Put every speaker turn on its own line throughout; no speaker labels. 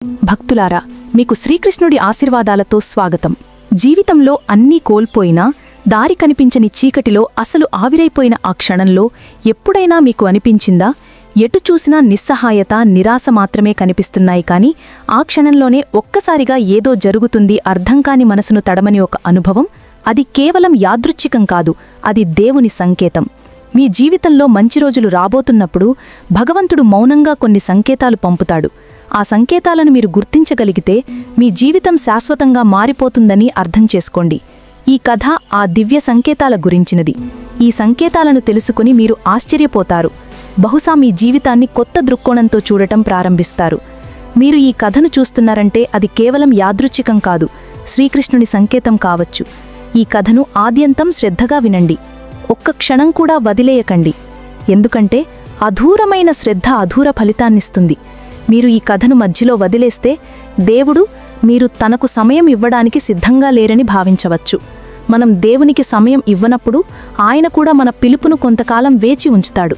భక్తులారా, మీకు శ్రీకృష్ణుడి ఆశీర్వాదాలతో స్వాగతం. జీవితంలో అన్నీ కోల్పోయినా దారి కనిపించని చీకటిలో అసలు ఆవిరైపోయిన ఆ క్షణంలో ఎప్పుడైనా మీకు అనిపించిందా? ఎటు చూసినా నిస్సహాయత, నిరాశ మాత్రమే కనిపిస్తున్నాయి. కాని ఆ క్షణంలోనే ఒక్కసారిగా ఏదో జరుగుతుంది, అర్థంకాని మనసును తడమని ఒక అనుభవం. అది కేవలం యాదృచ్ఛికం కాదు, అది దేవుని సంకేతం. మీ జీవితంలో మంచి రోజులు రాబోతున్నప్పుడు భగవంతుడు మౌనంగా కొన్ని సంకేతాలు పంపుతాడు. ఆ సంకేతాలను మీరు గుర్తించగలిగితే మీ జీవితం శాశ్వతంగా మారిపోతుందని అర్థం చేసుకోండి. ఈ కథ ఆ దివ్య సంకేతాల గురించినది. ఈ సంకేతాలను తెలుసుకుని మీరు ఆశ్చర్యపోతారు. బహుశా మీ జీవితాన్ని కొత్త దృక్కోణంతో చూడటం ప్రారంభిస్తారు. మీరు ఈ కథను చూస్తున్నారంటే అది కేవలం యాదృచ్ఛికం కాదు, శ్రీకృష్ణుని సంకేతం కావచ్చు. ఈ కథను ఆద్యంతం శ్రద్ధగా వినండి. ఒక్క క్షణం కూడా వదిలేయకండి. ఎందుకంటే అధూరమైన శ్రద్ధ అధూర ఫలితాన్నిస్తుంది. మీరు ఈ కథను మధ్యలో వదిలేస్తే దేవుడు మీరు తనకు సమయం ఇవ్వడానికి సిద్ధంగా లేరని భావించవచ్చు. మనం దేవునికి సమయం ఇవ్వనప్పుడు ఆయన కూడా మన పిలుపును కొంతకాలం వేచి ఉంచుతాడు.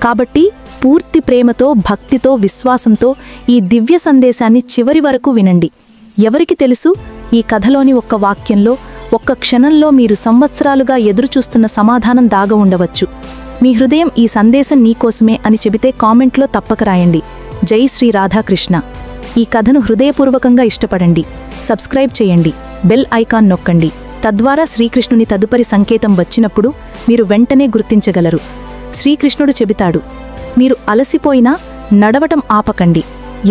కాబట్టి పూర్తి ప్రేమతో, భక్తితో, విశ్వాసంతో ఈ దివ్య సందేశాన్ని చివరి వరకు వినండి. ఎవరికి తెలుసు, ఈ కథలోని ఒక్క వాక్యంలో, ఒక్క క్షణంలో మీరు సంవత్సరాలుగా ఎదురుచూస్తున్న సమాధానం దాగ ఉండవచ్చు. మీ హృదయం ఈ సందేశం నీకోసమే అని చెబితే కామెంట్లో తప్పక రాయండి. జై శ్రీ రాధాకృష్ణ. ఈ కథను హృదయపూర్వకంగా ఇష్టపడండి. సబ్స్క్రైబ్ చేయండి, బెల్ ఐకాన్ నొక్కండి. తద్వారా శ్రీకృష్ణుని తదుపరి సంకేతం వచ్చినప్పుడు మీరు వెంటనే గుర్తించగలరు. శ్రీకృష్ణుడు చెబుతాడు, మీరు అలసిపోయినా నడవటం ఆపకండి.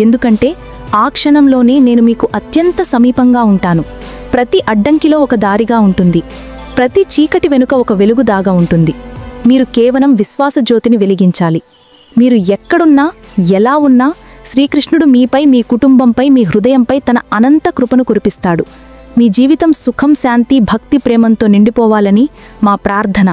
ఎందుకంటే ఆ క్షణంలోనే నేను మీకు అత్యంత సమీపంగా ఉంటాను. ప్రతి అడ్డంకిలో ఒక దారిగా ఉంటుంది. ప్రతి చీకటి వెనుక ఒక వెలుగు దాగా ఉంటుంది. మీరు కేవలం విశ్వాస జ్యోతిని వెలిగించాలి. మీరు ఎక్కడున్నా, ఎలా ఉన్నా శ్రీకృష్ణుడు మీపై, మీ కుటుంబంపై, మీ హృదయంపై తన అనంత కృపను కురిపిస్తాడు. మీ జీవితం సుఖం, శాంతి, భక్తి, ప్రేమంతో నిండిపోవాలని మా ప్రార్థన.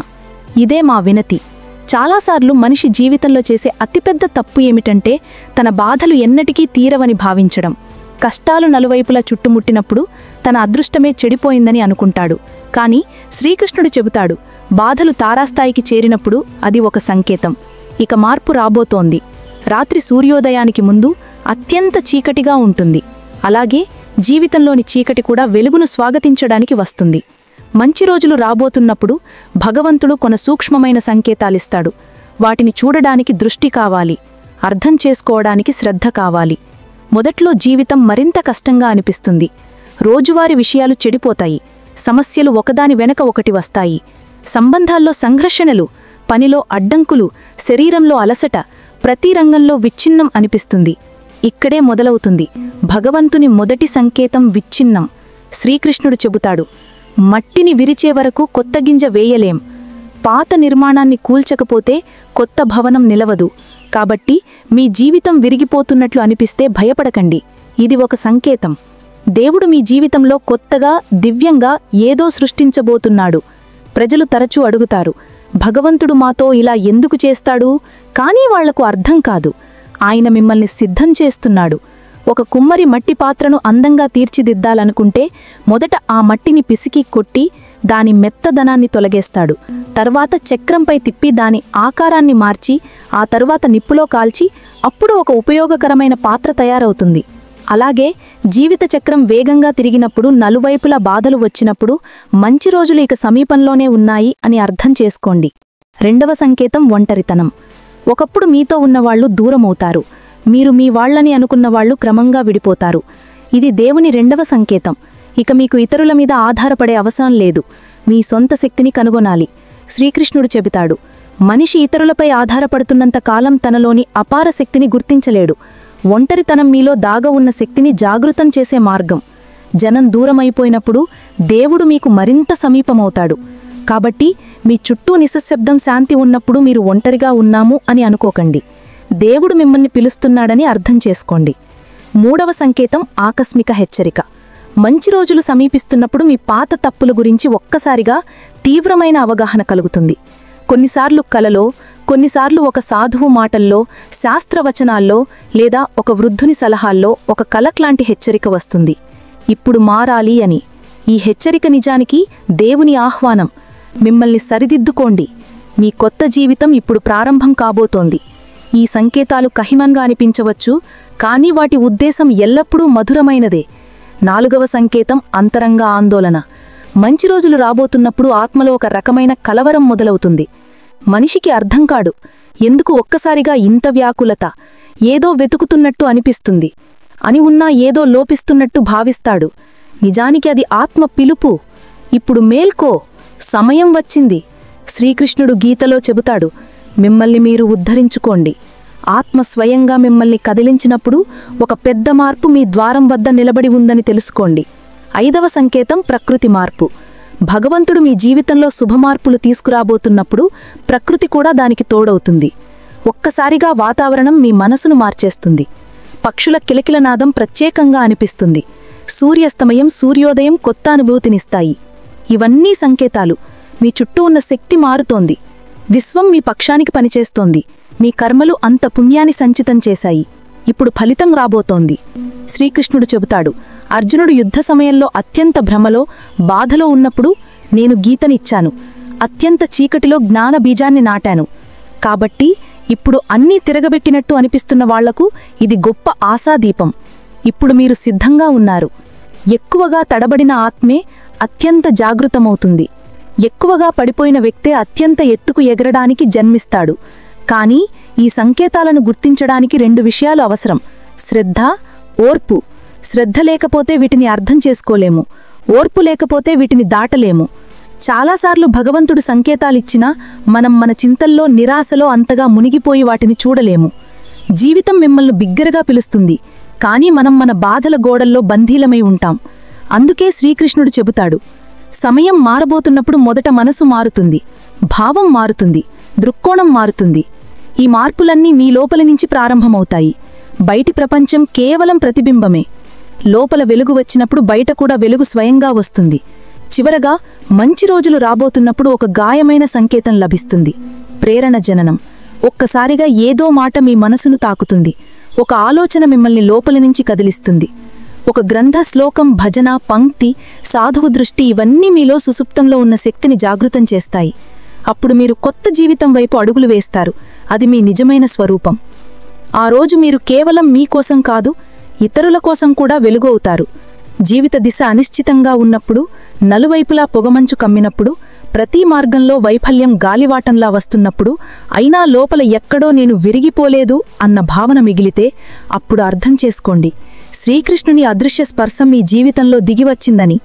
ఇదే మా వినతి. చాలాసార్లు మనిషి జీవితంలో చేసే అతిపెద్ద తప్పు ఏమిటంటే తన బాధలు ఎన్నటికీ తీరవని భావించడం. కష్టాలు నలువైపులా చుట్టుముట్టినప్పుడు తన అదృష్టమే చెడిపోయిందని అనుకుంటాడు. కానీ శ్రీకృష్ణుడు చెబుతాడు, బాధలు తారాస్థాయికి చేరినప్పుడు అది ఒక సంకేతం. ఇక మార్పు రాబోతోంది. రాత్రి సూర్యోదయానికి ముందు అత్యంత చీకటిగా ఉంటుంది. అలాగే జీవితంలోని చీకటి కూడా వెలుగును స్వాగతించడానికి వస్తుంది. మంచి రోజులు రాబోతున్నప్పుడు భగవంతుడు కొన సూక్ష్మమైన సంకేతాలిస్తాడు. వాటిని చూడడానికి దృష్టి కావాలి, అర్థం చేసుకోవడానికి శ్రద్ధ కావాలి. మొదట్లో జీవితం మరింత కష్టంగా అనిపిస్తుంది. రోజువారీ విషయాలు చెడిపోతాయి. సమస్యలు ఒకదాని వెనక ఒకటి వస్తాయి. సంబంధాల్లో సంఘర్షణలు, పనిలో అడ్డంకులు, శరీరంలో అలసట, ప్రతి రంగంలో విచ్ఛిన్నం అనిపిస్తుంది. ఇక్కడే మొదలవుతుంది భగవంతుని మొదటి సంకేతం, విచ్ఛిన్నం. శ్రీకృష్ణుడు చెబుతాడు, మట్టిని విరిచే వరకు కొత్త గింజ వేయలేం. పాత నిర్మాణాన్ని కూల్చకపోతే కొత్త భవనం నిలవదు. కాబట్టి మీ జీవితం విరిగిపోతున్నట్లు అనిపిస్తే భయపడకండి. ఇది ఒక సంకేతం. దేవుడు మీ జీవితంలో కొత్తగా, దివ్యంగా ఏదో సృష్టించబోతున్నాడు. ప్రజలు తరచూ అడుగుతారు, భగవంతుడు మాతో ఇలా ఎందుకు చేస్తాడు? కానీ వాళ్లకు అర్థం కాదు. ఆయన మిమ్మల్ని సిద్ధం చేస్తున్నాడు. ఒక కుమ్మరి మట్టి పాత్రను అందంగా తీర్చిదిద్దాలనుకుంటే మొదట ఆ మట్టిని పిసికి కొట్టి దాని మెత్తదనాన్ని తొలగేస్తాడు. తర్వాత చక్రంపై తిప్పి దాని ఆకారాన్ని మార్చి ఆ తరువాత నిప్పులో కాల్చి అప్పుడు ఒక ఉపయోగకరమైన పాత్ర తయారవుతుంది. అలాగే జీవిత చక్రం వేగంగా తిరిగినప్పుడు, నలువైపులా బాధలు వచ్చినప్పుడు మంచి రోజులు ఇక సమీపంలోనే ఉన్నాయి అని అర్థం చేసుకోండి. రెండవ సంకేతం, ఒంటరితనం. ఒకప్పుడు మీతో ఉన్నవాళ్లు దూరమవుతారు. మీరు మీ వాళ్లని అనుకున్నవాళ్లు క్రమంగా విడిపోతారు. ఇది దేవుని రెండవ సంకేతం. ఇక మీకు ఇతరుల మీద ఆధారపడే అవసరం లేదు. మీ సొంత శక్తిని కనుగొనాలి. శ్రీకృష్ణుడు చెబుతాడు, మనిషి ఇతరులపై ఆధారపడుతున్నంత కాలం తనలోని అపార శక్తిని గుర్తించలేడు. ఒంటరితనం మీలో దాగ ఉన్న శక్తిని జాగృతం చేసే మార్గం. జనం దూరమైపోయినప్పుడు దేవుడు మీకు మరింత సమీపమవుతాడు. కాబట్టి మీ చుట్టూ నిశ్శబ్దం, శాంతి ఉన్నప్పుడు మీరు ఒంటరిగా ఉన్నాము అని అనుకోకండి. దేవుడు మిమ్మల్ని పిలుస్తున్నాడని అర్థం చేసుకోండి. మూడవ సంకేతం, ఆకస్మిక హెచ్చరిక. మంచి రోజులు సమీపిస్తున్నప్పుడు మీ పాత తప్పుల గురించి ఒక్కసారిగా తీవ్రమైన అవగాహన కలుగుతుంది. కొన్నిసార్లు కలలో, కొన్నిసార్లు ఒక సాధువు మాటల్లో, శాస్త్రవచనాల్లో లేదా ఒక వృద్ధుని సలహాల్లో ఒక కలక్లాంటి హెచ్చరిక వస్తుంది, ఇప్పుడు మారాలి అని. ఈ హెచ్చరిక నిజానికి దేవుని ఆహ్వానం. మిమ్మల్ని సరిదిద్దుకోండి. మీ కొత్త జీవితం ఇప్పుడు ప్రారంభం కాబోతోంది. ఈ సంకేతాలు కహిమంగా అనిపించవచ్చు, కానీ వాటి ఉద్దేశం ఎల్లప్పుడూ మధురమైనదే. 4వ సంకేతం అంతరంగ ఆందోళన. మంచి రోజులు రాబోతున్నప్పుడు ఆత్మలో ఒక రకమైన కలవరం మొదలవుతుంది. మనిషికి అర్థం కాడు ఎందుకు ఒక్కసారిగా ఇంత వ్యాకులత, ఏదో వెతుకుతున్నట్టు అనిపిస్తుంది అని ఉన్నా ఏదో లోపిస్తున్నట్టు భావిస్తాడు. నిజానికి అది ఆత్మ పిలుపు. ఇప్పుడు మేల్కో, సమయం వచ్చింది. శ్రీకృష్ణుడు గీతలో చెబుతాడు, మిమ్మల్ని మీరు ఉద్ధరించుకోండి. ఆత్మ స్వయంగా మిమ్మల్ని కదిలించినప్పుడు ఒక పెద్ద మార్పు మీ ద్వారం వద్ద నిలబడి ఉందని తెలుసుకోండి. 5వ సంకేతం ప్రకృతి మార్పు. భగవంతుడు మీ జీవితంలో శుభమార్పులు తీసుకురాబోతున్నప్పుడు ప్రకృతి కూడా దానికి తోడవుతుంది. ఒక్కసారిగా వాతావరణం మీ మనసును మార్చేస్తుంది. పక్షుల కిలకిలనాదం ప్రత్యేకంగా అనిపిస్తుంది. సూర్యాస్తమయం, సూర్యోదయం కొత్త అనుభూతినిస్తాయి. ఇవన్నీ సంకేతాలు. మీ చుట్టూ ఉన్న శక్తి మారుతోంది. విశ్వం మీ పక్షానికి పనిచేస్తోంది. మీ కర్మలు అంత పుణ్యాన్ని సంచితం చేశాయి. ఇప్పుడు ఫలితం రాబోతోంది. శ్రీకృష్ణుడు చెబుతాడు, అర్జునుడు యుద్ధ సమయంలో అత్యంత భ్రమలో, బాధలో ఉన్నప్పుడు నేను గీతనిచ్చాను. అత్యంత చీకటిలో జ్ఞాన బీజాన్ని నాటాను. కాబట్టి ఇప్పుడు అన్నీ తిరగబెట్టినట్టు అనిపిస్తున్న వాళ్లకు ఇది గొప్ప ఆశాదీపం. ఇప్పుడు మీరు సిద్ధంగా ఉన్నారు. ఎక్కువగా తడబడిన ఆత్మే అత్యంత జాగృతమవుతుంది. ఎక్కువగా పడిపోయిన వ్యక్తే అత్యంత ఎత్తుకు ఎగరడానికి జన్మిస్తాడు. కానీ ఈ సంకేతాలను గుర్తించడానికి 2 విషయాలు అవసరం: శ్రద్ధ, ఓర్పు. శ్రద్ధ లేకపోతే వీటిని అర్థం చేసుకోలేము. ఓర్పు లేకపోతే వీటిని దాటలేము. చాలాసార్లు భగవంతుడు సంకేతాలిచ్చినా మనం మన చింతల్లో, నిరాశలో అంతగా మునిగిపోయి వాటిని చూడలేము. జీవితం మిమ్మల్ని బిగ్గరగా పిలుస్తుంది, కానీ మనం మన బాధల గోడల్లో బంధీలమై ఉంటాం. అందుకే శ్రీకృష్ణుడు చెబుతాడు, సమయం మారబోతున్నప్పుడు మొదట మనసు మారుతుంది, భావం మారుతుంది, దృక్కోణం మారుతుంది. ఈ మార్పులన్నీ మీ లోపలి నుంచి ప్రారంభమవుతాయి. బయటి ప్రపంచం కేవలం ప్రతిబింబమే. లోపల వెలుగు వచ్చినప్పుడు బయట కూడా వెలుగు స్వయంగా వస్తుంది. చివరగా మంచి రోజులు రాబోతున్నప్పుడు ఒక గాయమైన సంకేతం లభిస్తుంది: ప్రేరణ జననం. ఒక్కసారిగా ఏదో మాట మీ మనసును తాకుతుంది. ఒక ఆలోచన మిమ్మల్ని లోపలి నుంచి కదిలిస్తుంది. ఒక గ్రంథ శ్లోకం, భజన, పంక్తి, సాధువు దృష్టి, ఇవన్నీ మీలో సుసుప్తంలో ఉన్న శక్తిని జాగృతం చేస్తాయి. అప్పుడు మీరు కొత్త జీవితం వైపు అడుగులు వేస్తారు. అది మీ నిజమైన స్వరూపం. ఆ రోజు మీరు కేవలం మీకోసం కాదు, ఇతరుల కోసం కూడా వెలుగు అవుతారు. జీవిత దిశ అనిశ్చితంగా ఉన్నప్పుడు, నలువైపులా పొగమంచు కమ్మినప్పుడు, ప్రతి మార్గంలో వైఫల్యం గాలివాటంలా వస్తున్నప్పుడు, అయినా లోపల ఎక్కడో నేను విరిగిపోలేదు అన్న భావన మిగిలితే అప్పుడు అర్థం చేసుకోండి, శ్రీకృష్ణుని అదృశ్య స్పర్శం మీ జీవితంలో దిగివచ్చిందని.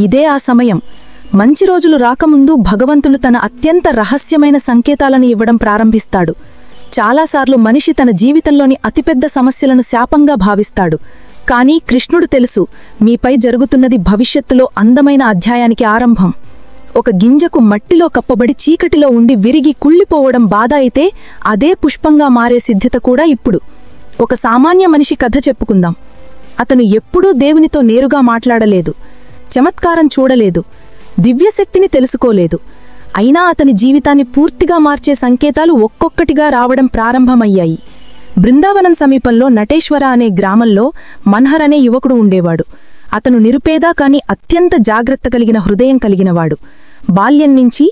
ఇదే ఆ సమయం. మంచి రోజులు రాకముందు భగవంతుడు తన అత్యంత రహస్యమైన సంకేతాలను ఇవ్వడం ప్రారంభిస్తాడు. చాలాసార్లు మనిషి తన జీవితంలోని అతిపెద్ద సమస్యలను శాపంగా భావిస్తాడు. కానీ కృష్ణుడు తెలుసు, మీపై జరుగుతున్నది భవిష్యత్తులో అందమైన అధ్యాయానికి ఆరంభం. ఒక గింజకు మట్టిలో కప్పబడి చీకటిలో ఉండి విరిగి కుళ్ళిపోవడం బాధ అయితే, అదే పుష్పంగా మారే సిద్ధత కూడా ఇప్పుడు. ఒక సామాన్య మనిషి కథ చెప్పుకుందాం. అతను ఎప్పుడూ దేవునితో నేరుగా మాట్లాడలేదు, చమత్కారం చూడలేదు, దివ్యశక్తిని తెలుసుకోలేదు. అయినా అతని జీవితాన్ని పూర్తిగా మార్చే సంకేతాలు ఒక్కొక్కటిగా రావడం ప్రారంభమయ్యాయి. బృందావనం సమీపంలో నటేశ్వర అనే గ్రామంలో మన్హర్ అనే యువకుడు ఉండేవాడు. అతను నిరుపేద కాని అత్యంత జాగ్రత్త కలిగిన హృదయం కలిగినవాడు. బాల్యం నుంచి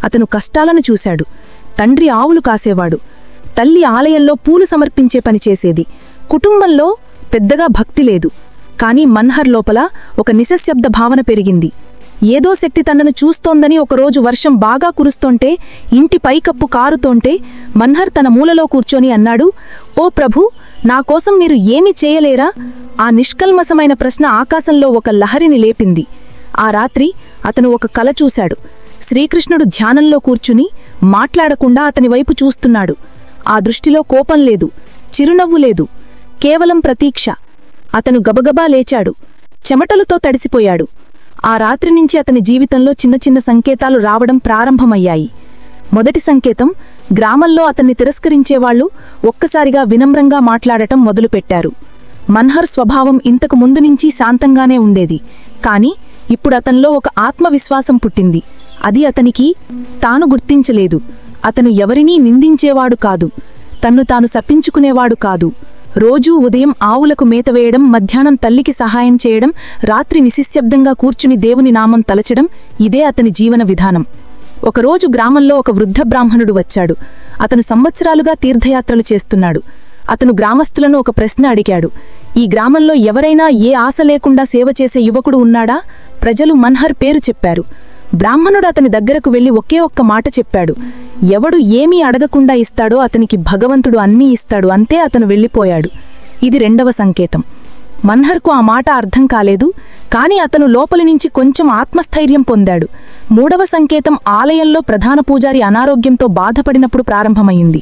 అతను కష్టాలను చూశాడు. తండ్రి ఆవులు కాసేవాడు, తల్లి ఆలయంలో పూలు సమర్పించే పని చేసేది. కుటుంబంలో పెద్దగా భక్తి లేదు. కాని మన్హర్ లోపల ఒక నిశ్శబ్ద భావన పెరిగింది. ఏదో శక్తి తనను చూస్తోందని. ఒకరోజు వర్షం బాగా కురుస్తోంటే, ఇంటి పైకప్పు కారుతోంటే మన్హర్ తన మూలలో కూర్చొని అన్నాడు, ఓ ప్రభూ, నాకోసం మీరు ఏమీ చేయలేరా? ఆ నిష్కల్మసమైన ప్రశ్న ఆకాశంలో ఒక లహరిని లేపింది. ఆ రాత్రి అతను ఒక కల చూశాడు. శ్రీకృష్ణుడు ధ్యానంలో కూర్చుని మాట్లాడకుండా అతని వైపు చూస్తున్నాడు. ఆ దృష్టిలో కోపం లేదు, చిరునవ్వు లేదు, కేవలం ప్రతీక్ష. అతను గబగబా లేచాడు. చెమటలతో తడిసిపోయాడు. ఆ రాత్రి నుంచి అతని జీవితంలో చిన్న చిన్న సంకేతాలు రావడం ప్రారంభమయ్యాయి. మొదటి సంకేతం, గ్రామంలో అతన్ని తిరస్కరించేవాళ్లు ఒక్కసారిగా వినమ్రంగా మాట్లాడటం మొదలుపెట్టారు. మన్హర్ స్వభావం ఇంతకు ముందు నుంచి శాంతంగానే ఉండేది. కాని ఇప్పుడు అతనిలో ఒక ఆత్మవిశ్వాసం పుట్టింది. అది అతనికి తాను గుర్తించలేదు. అతను ఎవరినీ నిందించేవాడు కాదు, తన్ను తాను శపించుకునేవాడు కాదు. రోజూ ఉదయం ఆవులకు మేత వేయడం, మధ్యాహ్నం తల్లికి సహాయం చేయడం, రాత్రి నిశ్శబ్దంగా కూర్చుని దేవుని నామం తలచడం, ఇదే అతని జీవన విధానం. ఒకరోజు గ్రామంలో ఒక వృద్ధ బ్రాహ్మణుడు వచ్చాడు. అతను సంవత్సరాలుగా తీర్థయాత్రలు చేస్తున్నాడు.
అతను గ్రామస్తులను ఒక ప్రశ్న అడిగాడు. ఈ గ్రామంలో ఎవరైనా ఏ ఆశ లేకుండా సేవ చేసే యువకుడు ఉన్నాడా? ప్రజలు మన్హర్ పేరు చెప్పారు. బ్రాహ్మణుడు అతని దగ్గరకు వెళ్లి ఒకే ఒక్క మాట చెప్పాడు. ఎవడు ఏమీ అడగకుండా ఇస్తాడో అతనికి భగవంతుడు అన్నీ ఇస్తాడు. అంతే, అతను వెళ్ళిపోయాడు. ఇది రెండవ సంకేతం. మన్హర్కు ఆ మాట అర్థం కాలేదు, కాని అతను లోపలి నుంచి కొంచెం ఆత్మస్థైర్యం పొందాడు. మూడవ సంకేతం ఆలయంలో ప్రధాన పూజారి అనారోగ్యంతో బాధపడినప్పుడు ప్రారంభమైంది.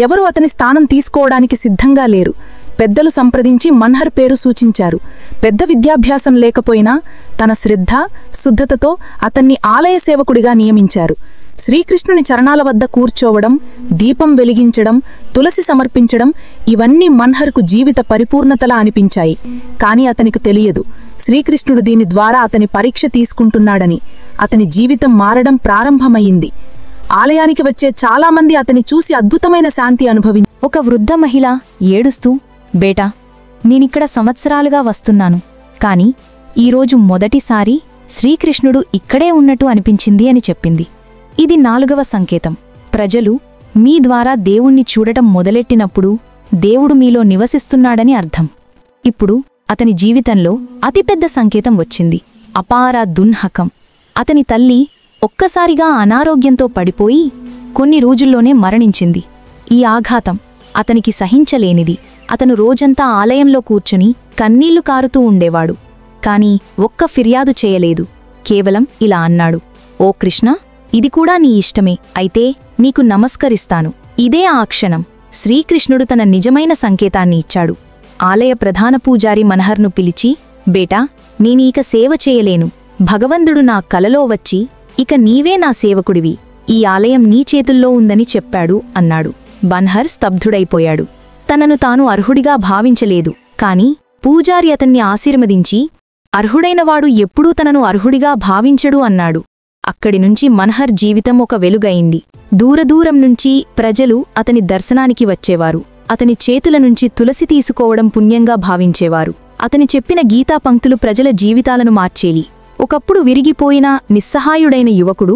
ఎవరూ అతని స్థానం తీసుకోవడానికి సిద్ధంగా లేరు. పెద్దలు సంప్రదించి మన్హర్ పేరు సూచించారు. పెద్ద విద్యాభ్యాసం లేకపోయినా తన శ్రద్ధ, శుద్ధతతో అతన్ని ఆలయ సేవకుడిగా నియమించారు. శ్రీకృష్ణుని చరణాల వద్ద కూర్చోవడం, దీపం వెలిగించడం, తులసి సమర్పించడం ఇవన్నీ మన్హర్కు జీవిత పరిపూర్ణతలా అనిపించాయి. కాని అతనికి తెలియదు, శ్రీకృష్ణుడు దీని ద్వారా అతని పరీక్ష తీసుకుంటున్నాడని. అతని జీవితం మారడం ప్రారంభమయ్యింది. ఆలయానికి వచ్చే చాలామంది అతని చూసి అద్భుతమైన శాంతి అనుభవించారు.
ఒక వృద్ధ మహిళ ఏడుస్తూ, బేటా, నేనిక్కడ సంవత్సరాలుగా వస్తున్నాను, కాని ఈరోజు మొదటిసారి శ్రీకృష్ణుడు ఇక్కడే ఉన్నట్టు అనిపించింది అని చెప్పింది. ఇది 4వ సంకేతం. ప్రజలు మీ ద్వారా దేవుణ్ణి చూడటం మొదలెట్టినప్పుడు దేవుడు మీలో నివసిస్తున్నాడని అర్థం. ఇప్పుడు అతని జీవితంలో అతిపెద్ద సంకేతం వచ్చింది. అపార దున్హకం. అతని తల్లి ఒక్కసారిగా అనారోగ్యంతో పడిపోయి కొన్ని రోజుల్లోనే మరణించింది. ఈ ఆఘాతం అతనికి సహించలేనిది. అతను రోజంతా ఆలయంలో కూర్చుని కన్నీళ్లు కారుతూ ఉండేవాడు. కాని ఒక్క ఫిర్యాదు చేయలేదు. కేవలం ఇలా అన్నాడు, ఓ కృష్ణ, ఇది కూడా నీ ఇష్టమే, అయితే నీకు నమస్కరిస్తాను. ఇదే ఆ క్షణం శ్రీకృష్ణుడు తన నిజమైన సంకేతాన్ని ఇచ్చాడు. ఆలయ ప్రధాన పూజారి మన్హర్ను పిలిచి, బేటా, నేనీక సేవ చేయలేను. భగవంతుడు నా కలలో వచ్చి, ఇక నీవే నా సేవకుడివి, ఈ ఆలయం నీ చేతుల్లో ఉందని చెప్పాడు అన్నాడు. మన్హర్ స్తబ్దుడైపోయాడు. తనను తాను అర్హుడిగా భావించలేదు. కాని పూజారి అతన్ని ఆశీర్వదించి, అర్హుడైనవాడు ఎప్పుడూ తనను అర్హుడిగా భావించడు అన్నాడు. అక్కడినుంచి మన్హర్ జీవితం ఒక వెలుగయింది. దూరదూరం నుంచి ప్రజలు అతని దర్శనానికి వచ్చేవారు. అతని చేతుల నుంచి తులసి తీసుకోవడం పుణ్యంగా భావించేవారు. అతని చెప్పిన గీతా పంక్తులు ప్రజల జీవితాలను మార్చేలి. ఒకప్పుడు విరిగిపోయిన నిస్సహాయుడైన యువకుడు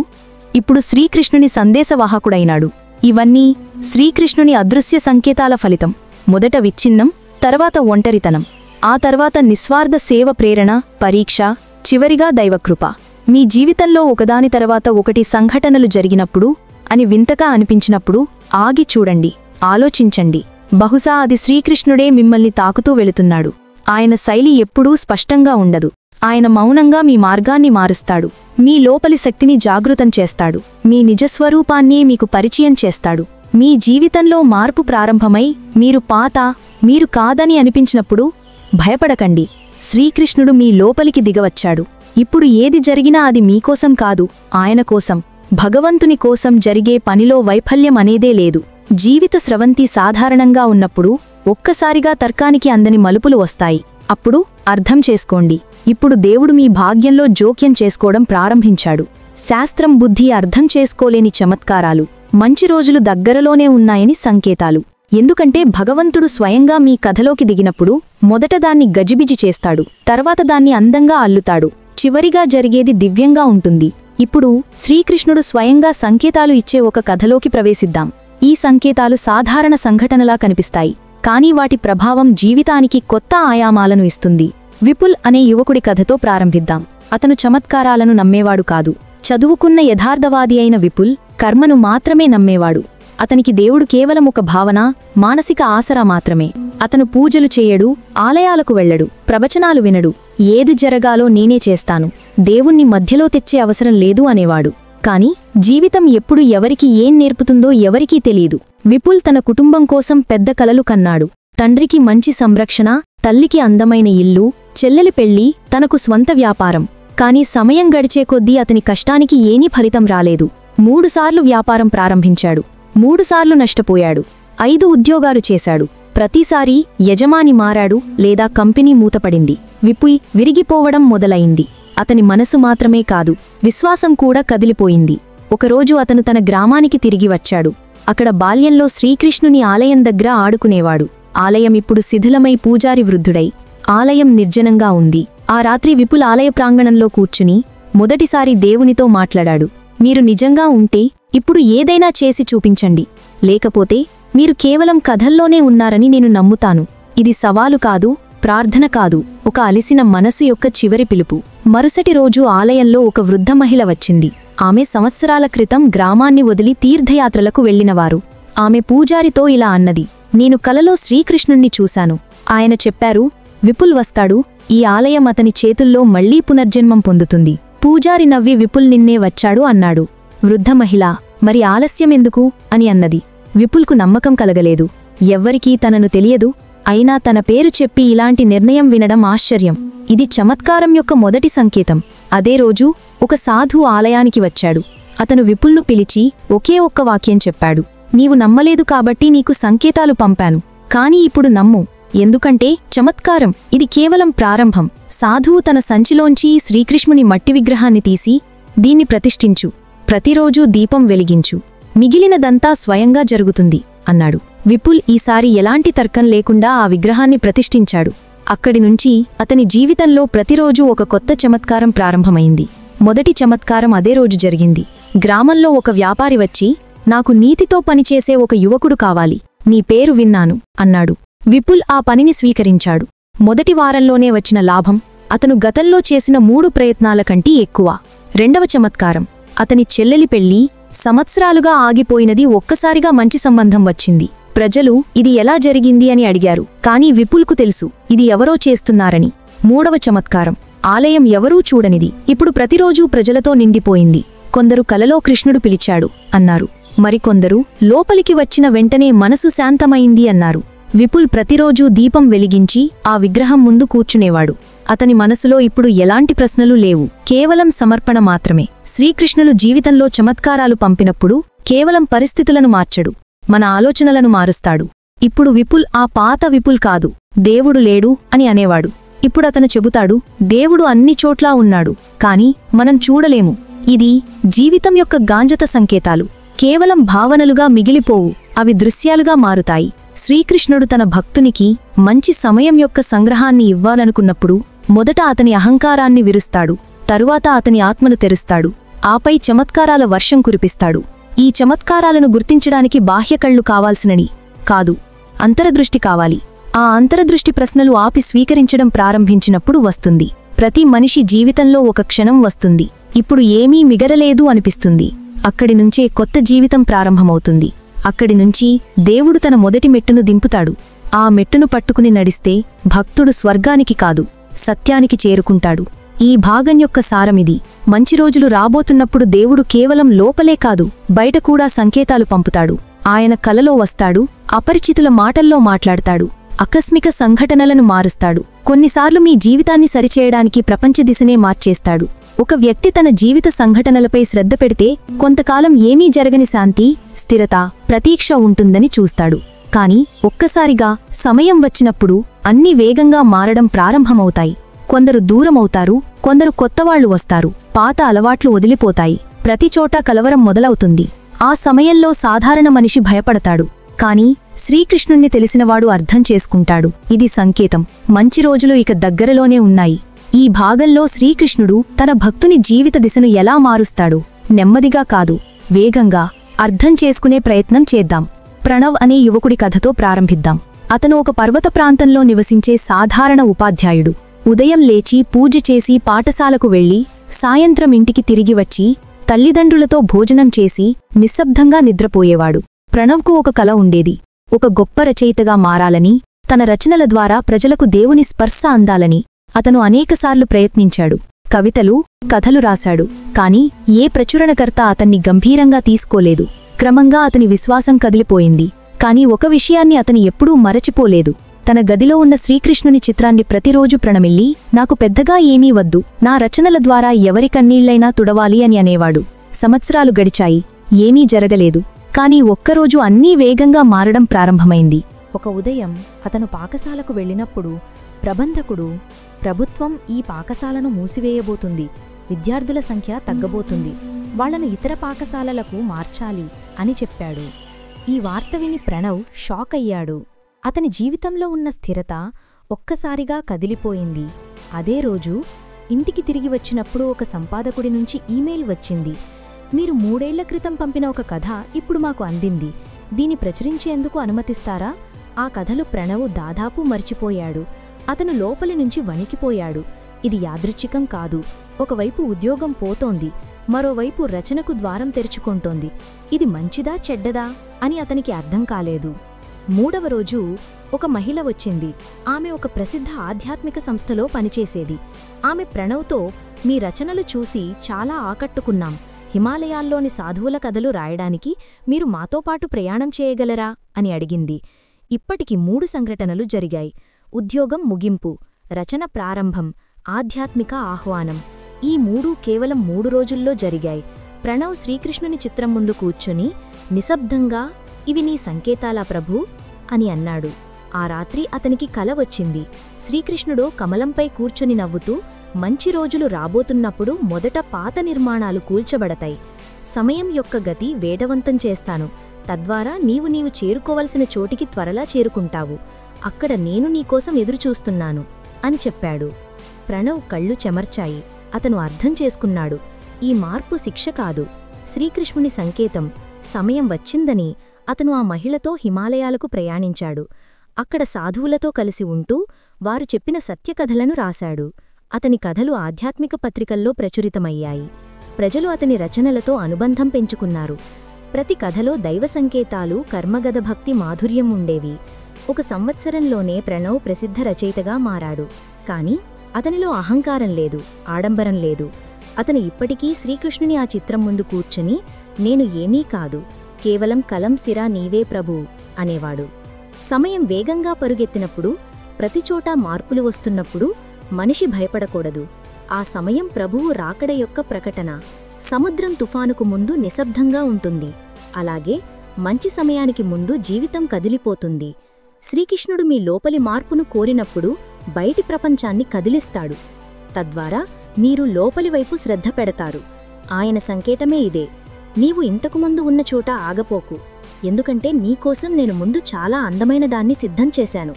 ఇప్పుడు శ్రీకృష్ణుని సందేశవాహకుడైనాడు. ఇవన్నీ శ్రీకృష్ణుని అదృశ్య సంకేతాల ఫలితం. మొదట విచ్ఛిన్నం, తర్వాత ఒంటరితనం, ఆ తర్వాత నిస్వార్థ సేవ, ప్రేరణ, పరీక్ష, చివరిగా దైవకృప. మీ జీవితంలో ఒకదాని తర్వాత ఒకటి సంఘటనలు జరిగినప్పుడు అని వింతగా అనిపించినప్పుడు ఆగి చూడండి, ఆలోచించండి. బహుశా అది శ్రీకృష్ణుడే మిమ్మల్ని తాకుతూ వెళుతున్నాడు. ఆయన శైలి ఎప్పుడూ స్పష్టంగా ఉండదు. ఆయన మౌనంగా మీ మార్గాన్ని మారుస్తాడు. మీ లోపలి శక్తిని జాగృతం చేస్తాడు. మీ నిజస్వరూపాన్నే మీకు పరిచయం చేస్తాడు. మీ జీవితంలో మార్పు ప్రారంభమై మీరు కాదని అనిపించినప్పుడు భయపడకండి. శ్రీకృష్ణుడు మీ లోపలికి దిగవచ్చాడు. ఇప్పుడు ఏది జరిగినా అది మీకోసం కాదు, ఆయన కోసం, భగవంతుని కోసం. జరిగే పనిలో వైఫల్యం అనేదే లేదు. జీవిత స్రవంతి సాధారణంగా ఉన్నప్పుడు ఒక్కసారిగా తర్కానికి అందని మలుపులు వస్తాయి. అప్పుడు అర్థం చేసుకోండి, ఇప్పుడు దేవుడు మీ భాగ్యంలో జోక్యం చేసుకోవడం ప్రారంభించాడు. శాస్త్రం, బుద్ధి అర్థం చేసుకోలేని చమత్కారాలు, మంచి రోజులు దగ్గరలోనే ఉన్నాయని సంకేతాలు. ఎందుకంటే భగవంతుడు స్వయంగా మీ కథలోకి దిగినప్పుడు మొదట దాన్ని గజిబిజి చేస్తాడు, తర్వాత దాన్ని అందంగా అల్లుతాడు, చివరిగా జరిగేది దివ్యంగా ఉంటుంది. ఇప్పుడు శ్రీకృష్ణుడు స్వయంగా సంకేతాలు ఇచ్చే ఒక కథలోకి ప్రవేశిద్దాం. ఈ సంకేతాలు సాధారణ సంఘటనలా కనిపిస్తాయి, కానీ వాటి ప్రభావం జీవితానికి కొత్త ఆయామాలను ఇస్తుంది. విపుల్ అనే యువకుడి కథతో ప్రారంభిద్దాం. అతను చమత్కారాలను నమ్మేవాడు కాదు. చదువుకున్న యథార్థవాది అయిన విపుల్ కర్మను మాత్రమే నమ్మేవాడు. అతనికి దేవుడు కేవలం ఒక భావన, మానసిక ఆసరా మాత్రమే. అతను పూజలు చేయడు, ఆలయాలకు వెళ్లడు, ప్రవచనాలు వినడు. ఏది జరగాలో నేనే చేస్తాను, దేవుణ్ణి మధ్యలో తెచ్చే అవసరం లేదు అనేవాడు. కాని జీవితం ఎప్పుడు ఎవరికి ఏం నేర్పుతుందో ఎవరికీ తెలీదు. విపుల్ తన కుటుంబం కోసం పెద్ద కలలు కన్నాడు. తండ్రికి మంచి సంరక్షణ, తల్లికి అందమైన ఇల్లు, చెల్లెలి పెళ్లి, తనకు స్వంత వ్యాపారం. కాని సమయం గడిచే కొద్దీ అతని కష్టానికి ఏమీ ఫలితం రాలేదు. 3 సార్లు వ్యాపారం ప్రారంభించాడు, 3 సార్లు నష్టపోయాడు. 5 ఉద్యోగాలు చేశాడు. ప్రతిసారీ యజమాని మారాడు లేదా కంపెనీ మూతపడింది. విపుల్ విరిగిపోవడం మొదలైంది. అతని మనసు మాత్రమే కాదు, విశ్వాసం కూడా కదిలిపోయింది. ఒకరోజు అతను తన గ్రామానికి తిరిగి వచ్చాడు. అక్కడ బాల్యంలో శ్రీకృష్ణుని ఆలయం దగ్గర ఆడుకునేవాడు. ఆలయం ఇప్పుడు శిథిలమై పూజారి వృద్ధుడై ఆలయం నిర్జనంగా ఉంది. ఆ రాత్రి విపుల్ ఆలయ ప్రాంగణంలో కూర్చుని మొదటిసారి దేవునితో మాట్లాడాడు. మీరు నిజంగా ఉంటే ఇప్పుడు ఏదైనా చేసి చూపించండి, లేకపోతే మీరు కేవలం కథల్లోనే ఉన్నారని నేను నమ్ముతాను. ఇది సవాలు కాదు, ప్రార్థన కాదు, ఒక అలిసిన మనసు యొక్క చివరి పిలుపు. మరుసటి రోజు ఆలయంలో ఒక వృద్ధ మహిళ వచ్చింది. ఆమె సంవత్సరాల క్రితం గ్రామాన్ని వదిలి తీర్థయాత్రలకు వెళ్లినవారు. ఆమె పూజారితో ఇలా అన్నది, నేను కలలో శ్రీకృష్ణుణ్ణి చూశాను. ఆయన చెప్పారు, విపుల్ వస్తాడు, ఈ ఆలయం అతని చేతుల్లో మళ్లీ పునర్జన్మం పొందుతుంది. పూజారి నవ్వి విపుల్ నిన్నే వచ్చాడు అన్నాడు. వృద్ధ మహిళ, మరి ఆలస్యమెందుకు అని అన్నది. విపుల్కు నమ్మకం కలగలేదు. ఎవ్వరికీ తనను తెలియదు, అయినా తన పేరు చెప్పి ఇలాంటి నిర్ణయం వినడం ఆశ్చర్యం. ఇది చమత్కారం యొక్క మొదటి సంకేతం. అదే రోజు ఒక సాధువు ఆలయానికి వచ్చాడు. అతను విపుల్ను పిలిచి ఒకే ఒక్క వాక్యం చెప్పాడు, నీవు నమ్మలేదు కాబట్టి నీకు సంకేతాలు పంపాను, కాని ఇప్పుడు నమ్ము, ఎందుకంటే చమత్కారం ఇది కేవలం ప్రారంభం. సాధువు తన సంచిలోంచి శ్రీకృష్ణుని మట్టి విగ్రహాన్ని తీసి, దీన్ని ప్రతిష్ఠించు, ప్రతిరోజూ దీపం వెలిగించు, మిగిలినదంతా స్వయంగా జరుగుతుంది అన్నాడు. విపుల్ ఈసారి ఎలాంటి తర్కం లేకుండా ఆ విగ్రహాన్ని ప్రతిష్ఠించాడు. అక్కడినుంచి అతని జీవితంలో ప్రతిరోజూ ఒక కొత్త చమత్కారం ప్రారంభమైంది. మొదటి చమత్కారం అదే రోజు జరిగింది. గ్రామంలో ఒక వ్యాపారి వచ్చి, నాకు నీతితో పనిచేసే ఒక యువకుడు కావాలి, నీ పేరు విన్నాను అన్నాడు. విపుల్ ఆ పనిని స్వీకరించాడు. మొదటి వారంలోనే వచ్చిన లాభం అతను గతంలో చేసిన 3 ప్రయత్నాల కంటే ఎక్కువ. రెండవ చమత్కారం, అతని చెల్లెలి పెళ్లి సంవత్సరాలుగా ఆగిపోయినది ఒక్కసారిగా మంచి సంబంధం వచ్చింది. ప్రజలు ఇది ఎలా జరిగింది అని అడిగారు, కాని విపుల్కు తెలుసు ఇది ఎవరో చేస్తున్నారని. మూడవ చమత్కారం, ఆలయం ఎవరూ చూడనిది ఇప్పుడు ప్రతిరోజూ ప్రజలతో నిండిపోయింది. కొందరు కలలో కృష్ణుడు పిలిచాడు అన్నారు, మరికొందరు లోపలికి వచ్చిన వెంటనే మనసు శాంతమైంది అన్నారు. విపుల్ ప్రతిరోజూ దీపం వెలిగించి ఆ విగ్రహం ముందు కూర్చునేవాడు. అతని మనసులో ఇప్పుడు ఎలాంటి ప్రశ్నలు లేవు, కేవలం సమర్పణ మాత్రమే. శ్రీకృష్ణులు జీవితంలో చమత్కారాలు పంపినప్పుడు కేవలం పరిస్థితులను మార్చడు, మన ఆలోచనలను మారుస్తాడు. ఇప్పుడు విపుల్ ఆ పాత విపుల్ కాదు, దేవుడు లేడు అని అనేవాడు. ఇప్పుడతను చెబుతాడు, దేవుడు అన్ని చోట్లా ఉన్నాడు, కాని మనం చూడలేము. ఇది జీవితం యొక్క గాంజత సంకేతాలు. కేవలం భావనలుగా మిగిలిపోవు, అవి దృశ్యాలుగా మారుతాయి. శ్రీకృష్ణుడు తన భక్తునికి మంచి సమయం యొక్క సంగ్రహాన్ని ఇవ్వాలనుకున్నప్పుడు మొదట అతని అహంకారాన్ని విరుస్తాడు, తరువాత అతని ఆత్మను తెరుస్తాడు, ఆపై చమత్కారాల వర్షం కురిపిస్తాడు. ఈ చమత్కారాలను గుర్తించడానికి బాహ్యకళ్ళు కావాల్సినని కాదు, అంతరదృష్టి కావాలి. ఆ అంతరదృష్టి ప్రశ్నలు ఆపి స్వీకరించడం ప్రారంభించినప్పుడు వస్తుంది. ప్రతి మనిషి జీవితంలో ఒక క్షణం వస్తుంది, ఇప్పుడు ఏమీ మిగరలేదు అనిపిస్తుంది. అక్కడి నుంచే కొత్త జీవితం ప్రారంభమవుతుంది. అక్కడి నుంచి దేవుడు తన మొదటి మెట్టును దింపుతాడు. ఆ మెట్టును పట్టుకుని నడిస్తే భక్తుడు స్వర్గానికి కాదు, సత్యానికి చేరుకుంటాడు. ఈ భాగం యొక్క సారమిది. మంచి రోజులు రాబోతున్నప్పుడు దేవుడు కేవలం లోపలే కాదు, బయట కూడా సంకేతాలు పంపుతాడు. ఆయన కలలో వస్తాడు, అపరిచితుల మాటల్లో మాట్లాడతాడు, ఆకస్మిక సంఘటనలను మారుస్తాడు. కొన్నిసార్లు మీ జీవితాన్ని సరిచేయడానికి ప్రపంచ దిశనే మార్చేస్తాడు. ఒక వ్యక్తి తన జీవిత సంఘటనలపై శ్రద్ధ పెడితే కొంతకాలం ఏమీ జరగని శాంతి, స్థిరత, ప్రతీక్ష ఉంటుందని చూస్తాడు. కాని ఒక్కసారిగా సమయం వచ్చినప్పుడు అన్ని వేగంగా మారడం ప్రారంభమవుతాయి. కొందరు దూరమవుతారు, కొందరు కొత్తవాళ్లు వస్తారు, పాత అలవాట్లు వదిలిపోతాయి, ప్రతిచోటా కలవరం మొదలవుతుంది. ఆ సమయంలో సాధారణ మనిషి భయపడతాడు, కాని శ్రీకృష్ణుణ్ణి తెలిసినవాడు అర్థం చేసుకుంటాడు. ఇది సంకేతం, మంచి రోజులు ఇక దగ్గరలోనే ఉన్నాయి. ఈ భాగంలో శ్రీకృష్ణుడు తన భక్తుని జీవిత దిశను ఎలా మారుస్తాడు, నెమ్మదిగా కాదు, వేగంగా అర్థం చేసుకునే ప్రయత్నం చేద్దాం. ప్రణవ్ అనే యువకుడి కథతో ప్రారంభిద్దాం. అతను ఒక పర్వత ప్రాంతంలో నివసించే సాధారణ ఉపాధ్యాయుడు. ఉదయం లేచి పూజ చేసి పాఠశాలకు వెళ్లి సాయంత్రం ఇంటికి తిరిగి వచ్చి తల్లిదండ్రులతో భోజనం చేసి నిశ్శబ్దంగా నిద్రపోయేవాడు. ప్రణవ్కు ఒక కల ఉండేది, ఒక గొప్ప రచయితగా మారాలని, తన రచనల ద్వారా ప్రజలకు దేవుని స్పర్శ అందాలని. అతను అనేకసార్లు ప్రయత్నించాడు, కవితలు, కథలు రాశాడు, కాని ఏ ప్రచురణకర్త అతన్ని గంభీరంగా తీసుకోలేదు. క్రమంగా అతని విశ్వాసం కదిలిపోయింది. కాని ఒక విషయాన్ని అతని ఎప్పుడూ మరచిపోలేదు. తన గదిలో ఉన్న శ్రీకృష్ణుని చిత్రాన్ని ప్రతిరోజు ప్రణమిల్లి, నాకు పెద్దగా ఏమీ వద్దు, నా రచనల ద్వారా ఎవరి కన్నీళ్లైనా తుడవాలి అని అనేవాడు. సంవత్సరాలు గడిచాయి, ఏమీ జరగలేదు. కాని ఒక్కరోజు అన్నీ వేగంగా మారడం ప్రారంభమైంది.
ఒక ఉదయం అతను పాకశాలకు వెళ్ళినప్పుడు ప్రబంధకుడు, ప్రభుత్వం ఈ పాకశాలను మూసివేయబోతుంది, విద్యార్థుల సంఖ్య తగ్గబోతుంది, వాళ్లను ఇతర పాకశాలలకు మార్చాలి అని చెప్పాడు. ఈ వార్త విని ప్రణవ్ షాక్ అయ్యాడు. అతని జీవితంలో ఉన్న స్థిరత ఒక్కసారిగా కదిలిపోయింది. అదే రోజు ఇంటికి తిరిగి వచ్చినప్పుడు ఒక సంపాదకుడి నుంచి ఈమెయిల్ వచ్చింది. మీరు 3 ఏళ్ల క్రితం పంపిన ఒక కథ ఇప్పుడు మాకు అందింది. దీని ప్రచురించేందుకు అనుమతిస్తారా? ఆ కథలు ప్రణవ్ దాదాపు మర్చిపోయాడు. అతను లోపలి నుంచి వణికిపోయాడు. ఇది యాదృచ్ఛికం కాదు. ఒకవైపు ఉద్యోగం పోతోంది, మరోవైపు రచనకు ద్వారం తెరుచుకుంటోంది. ఇది మంచిదా చెడ్డదా అని అతనికి అర్థం కాలేదు. 3వ రోజు ఒక మహిళ వచ్చింది. ఆమె ఒక ప్రసిద్ధ ఆధ్యాత్మిక సంస్థలో పనిచేసేది. ఆమె ప్రణవ్తో, మీ రచనలు చూసి చాలా ఆకట్టుకున్నాం. హిమాలయాల్లోని సాధువుల కథలు రాయడానికి మీరు మాతో పాటు ప్రయాణం చేయగలరా అని అడిగింది. ఇప్పటికి 3 సంఘటనలు జరిగాయి. ఉద్యోగం ముగింపు, రచన ప్రారంభం, ఆధ్యాత్మిక ఆహ్వానం. ఈ 3 కేవలం 3 రోజుల్లో జరిగాయి. ప్రణవ్ శ్రీకృష్ణుని చిత్రం ముందు కూర్చుని నిశ్శబ్దంగా, ఇవి నీ సంకేతాలా ప్రభూ అని అన్నాడు. ఆ రాత్రి అతనికి కల వచ్చింది. శ్రీకృష్ణుడు కమలంపై కూర్చొని నవ్వుతూ, మంచి రోజులు రాబోతున్నప్పుడు మొదట పాత నిర్మాణాలు కూల్చబడతాయి. సమయం యొక్క గతి వేగవంతం చేస్తాను. తద్వారా నీవు చేరుకోవలసిన చోటికి త్వరలా చేరుకుంటావు. అక్కడ నేను నీకోసం ఎదురుచూస్తున్నాను అని చెప్పాడు. ప్రణవ్ కళ్ళు చెమర్చాయి. అతను అర్థం చేసుకున్నాడు. ఈ మార్పు శిక్ష కాదు, శ్రీకృష్ణుని సంకేతం. సమయం వచ్చిందని అతను ఆ మహిళతో హిమాలయాలకు ప్రయాణించాడు. అక్కడ సాధువులతో కలిసి ఉంటూ వారు చెప్పిన సత్యకథలను రాశాడు. అతని కథలు ఆధ్యాత్మిక పత్రికల్లో ప్రచురితమయ్యాయి. ప్రజలు అతని రచనలతో అనుబంధం పెంచుకున్నారు. ప్రతి కథలో దైవ సంకేతాలు, కర్మగద భక్తి మాధుర్యం ఉండేవి. 1 సంవత్సరంలోనే ప్రణవ్ ప్రసిద్ధ రచయితగా మారాడు. కాని అతనిలో అహంకారం లేదు, ఆడంబరం లేదు. అతను ఇప్పటికీ శ్రీకృష్ణుని ఆ చిత్రం ముందు కూర్చుని, నేను ఏమీ కాదు, కేవలం కలం సిరా నీవే ప్రభూ అనేవాడు. సమయం వేగంగా పరుగెత్తినప్పుడు, ప్రతిచోటా మార్పులు వస్తున్నప్పుడు మనిషి భయపడకూడదు. ఆ సమయం ప్రభువు రాకడ యొక్క ప్రకటన. సముద్రం తుఫానుకు ముందు నిశ్శబ్దంగా ఉంటుంది. అలాగే మంచి సమయానికి ముందు జీవితం కదిలిపోతుంది. శ్రీకృష్ణుడు మీ లోపలి మార్పును కోరినప్పుడు బయటి ప్రపంచాన్ని కదిలిస్తాడు. తద్వారా మీరు లోపలివైపు శ్రద్ధ పెడతారు. ఆయన సంకేతమే ఇదే. నీవు ఇంతకుముందు ఉన్న చోట ఆగపోకు, ఎందుకంటే నీకోసం నేను ముందు చాలా అందమైన దాన్ని సిద్ధం చేశాను.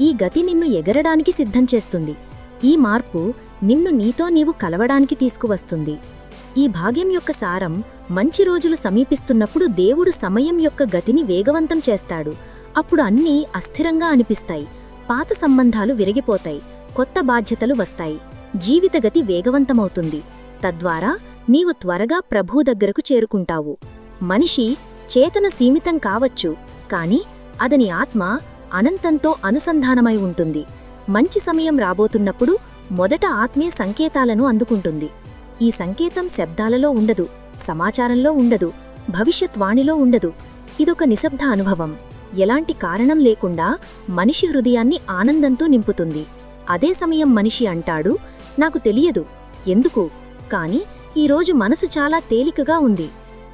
ఈ గతి నిన్ను ఎగరడానికి సిద్ధం చేస్తుంది. ఈ మార్పు నిన్ను నీతో నీవు కలవడానికి తీసుకువస్తుంది. ఈ భాగ్యం యొక్క సారం, మంచి రోజులు సమీపిస్తున్నప్పుడు దేవుడు సమయం యొక్క గతిని వేగవంతం చేస్తాడు. అప్పుడు అన్నీ అస్థిరంగా అనిపిస్తాయి. పాత సంబంధాలు విరిగిపోతాయి, కొత్త బాధ్యతలు వస్తాయి. జీవితగతి వేగవంతమవుతుంది. తద్వారా నీవు త్వరగా ప్రభువు దగ్గరకు చేరుకుంటావు. మనిషి చేతన సీమితం కావచ్చు, కాని అతని ఆత్మ అనంతంతో అనుసంధానమై ఉంటుంది. మంచి సమయం రాబోతున్నప్పుడు మొదట ఆత్మే సంకేతాలను అందుకుంటుంది. ఈ సంకేతం శబ్దాలలో ఉండదు, సమాచారంలో ఉండదు, భవిష్యత్వాణిలో ఉండదు. ఇదొక నిశ్శబ్ద అనుభవం. ఎలాంటి కారణం లేకుండా మనిషి హృదయాన్ని ఆనందంతో నింపుతుంది. అదే సమయం మనిషి అంటాడు, నాకు తెలియదు ఎందుకు, కాని ఈరోజు మనసు చాలా తేలికగా ఉంది.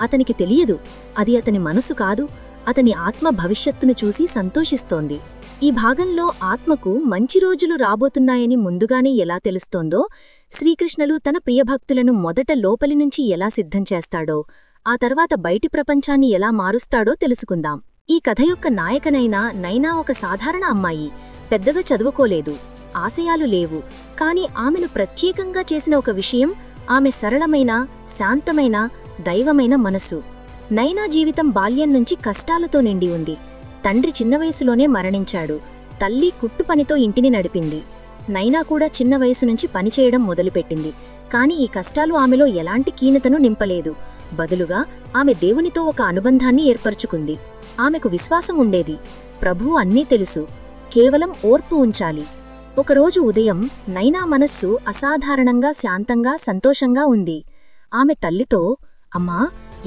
అతనికి తెలియదు, అది అతని మనసు కాదు, అతని ఆత్మ భవిష్యత్తును చూసి సంతోషిస్తోంది. ఈ భాగంలో ఆత్మకు మంచి రోజులు రాబోతున్నాయని ముందుగానే ఎలా తెలుస్తోందో, శ్రీకృష్ణుడు తన ప్రియభక్తులను మొదట లోపలి నుంచి ఎలా సిద్ధం చేస్తాడో, ఆ తర్వాత బయటి ప్రపంచాన్ని ఎలా మారుస్తాడో తెలుసుకుందాం. ఈ కథ యొక్క నైనా ఒక సాధారణ అమ్మాయి. పెద్దగా చదువుకోలేదు, ఆశయాలు లేవు. కాని ఆమెను ప్రత్యేకంగా చేసిన ఒక విషయం ఆమె సరళమైన, శాంతమైన, దైవమైన మనసు. నైనా జీవితం బాల్యం నుంచి కష్టాలతో నిండి ఉంది. తండ్రి చిన్న వయసులోనే మరణించాడు. తల్లి కుట్టుపనితో ఇంటిని నడిపింది. నైనా కూడా చిన్న వయసు నుంచి పనిచేయడం మొదలుపెట్టింది. కాని ఈ కష్టాలు ఆమెలో ఎలాంటి కీనతను నింపలేదు. బదులుగా ఆమె దేవునితో ఒక అనుబంధాన్ని ఏర్పరచుకుంది. ఆమెకు విశ్వాసం ఉండేది, ప్రభువు అన్నీ తెలుసు, కేవలం ఓర్పు ఉంచాలి. ఒకరోజు ఉదయం నైనా మనస్సు అసాధారణంగా శాంతంగా, సంతోషంగా ఉంది. ఆమె తల్లితో, అమ్మా,